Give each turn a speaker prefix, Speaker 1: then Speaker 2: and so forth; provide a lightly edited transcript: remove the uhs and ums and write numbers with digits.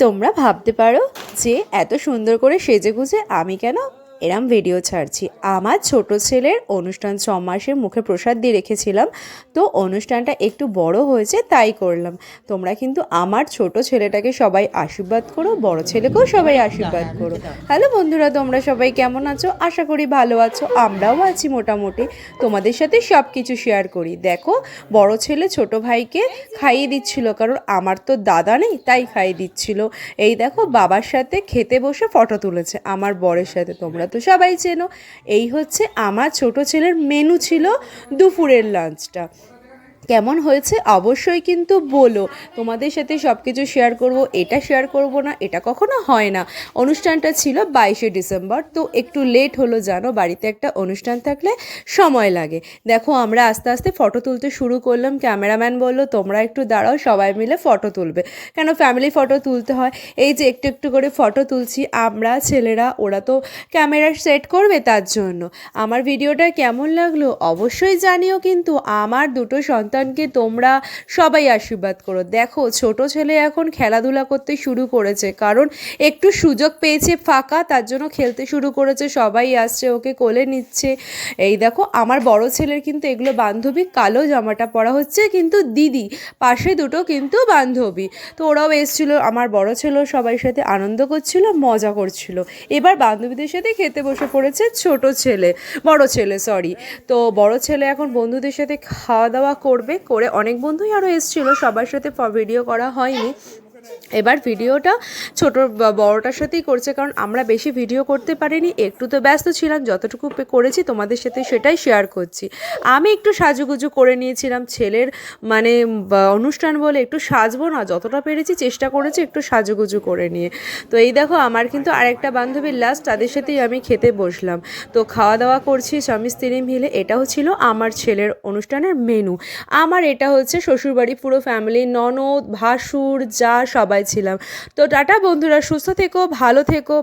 Speaker 1: তোমরা ভাবতে পারো যে এত সুন্দর করে সেজেগুজে আমি কেন এরম ভিডিও ছাড়ছি। আমার ছোট ছেলের অনুষ্ঠান 6 মাসের মুখে প্রসাদ দিয়ে রেখেছিলাম, তো অনুষ্ঠানটা একটু বড় হয়েছে তাই করলাম। তোমরা কিন্তু আমার ছোট ছেলেটাকে সবাই আশীর্বাদ করো, বড় ছেলেকেও সবাই আশীর্বাদ করো। হ্যালো বন্ধুরা, তোমরা সবাই কেমন আছো? আশা করি ভালো আছো, আমরাও আছি মোটামুটি। তোমাদের সাথে সব কিছু শেয়ার করি। দেখো, বড় ছেলে ছোট ভাইকে খাইয়ে দিচ্ছিল, কারণ আমার তো দাদা নেই তাই খাইয়ে দিচ্ছিল। এই দেখো, বাবার সাথে খেতে বসে ফটো তুলেছে আমার বরের সাথে, তোমরা তো সবাই চেনো। এই হচ্ছে আমার ছোট ছেলের মেনু ছিল দুপুরের লাঞ্চটা। কেমন হয়েছে অবশ্যই কিন্তু বলো। তোমাদের সাথে সব কিছু শেয়ার করব, এটা শেয়ার করব না এটা কখনো হয় না। অনুষ্ঠানটা ছিল 22শে ডিসেম্বর, তো একটু লেট হলো, জানো বাড়িতে একটা অনুষ্ঠান থাকলে সময় লাগে। দেখো, আমরা আস্তে আস্তে ফটো তুলতে শুরু করলাম। ক্যামেরাম্যান বলল তোমরা একটু দাঁড়াও, সবাই মিলে ফটো তুলবে, কেন ফ্যামিলি ফটো তুলতে হয়। এই যে একটু একটু করে ফটো তুলছি আমরা ছেলেরা, ওরা তো ক্যামেরা সেট করবে, তার জন্য। আমার ভিডিওটা কেমন লাগলো অবশ্যই জানিও, কিন্তু আমার দুটো সন্তানকে তোমরা সবাই আশীর্বাদ করো। দেখো, ছোট ছেলে এখন খেলাধুলা করতে শুরু করেছে, কারণ একটু সুযোগ পেয়েছে ফাঁকা, তার জন্য খেলতে শুরু করেছে, সবাই আসছে ওকে কোলে নিচ্ছে। এই দেখো, আমার বড় ছেলের কিন্তু এগুলো বান্ধবী, কালো জামাটা পরা হচ্ছে কিন্তু দিদি, পাশে দুটো কিন্তু বান্ধবী, তো ওরাও এসেছিল। আমার বড় ছেলেও সবাই সাথে আনন্দ করছিল, মজা করছিল। এবার বান্ধবীদের সাথে খেতে বসে পড়েছে বড় ছেলে সরি। তো বড় ছেলে এখন বন্ধুদের সাথে খাওয়া দাওয়া করবে, করে অনেক বন্ধুই আরও এসেছিলো, সবার সাথে ভিডিও করা হয়নি। এবার ভিডিওটা ছোট বড়টার সাথেই করছে, কারণ আমরা বেশি ভিডিও করতে পারিনি, একটু তো ব্যস্ত ছিলাম। যতটুকু করেছি তোমাদের সাথে সেটাই শেয়ার করছি। আমি একটু সাজুগুজু করে নিয়েছিলাম, ছেলের মানে অনুষ্ঠান বলে একটু সাজবো না, যতটা পেরেছি চেষ্টা করেছি একটু সাজুগুজু করে নিয়ে। তো এই দেখো, আমার কিন্তু আরেকটা বান্ধবীর লাস্ট, তাদের সাথেই আমি খেতে বসলাম। তো খাওয়া দাওয়া করছি স্বামী স্ত্রী মিলে। এটাও ছিল আমার ছেলের অনুষ্ঠানের মেনু। আমার এটা হচ্ছে শ্বশুরবাড়ি, পুরো ফ্যামিলি, ননদ ভাসুর যা সবাই ছিলাম। তো টাটা বন্ধুরা, সুস্থ থেকো, ভালো থেকো।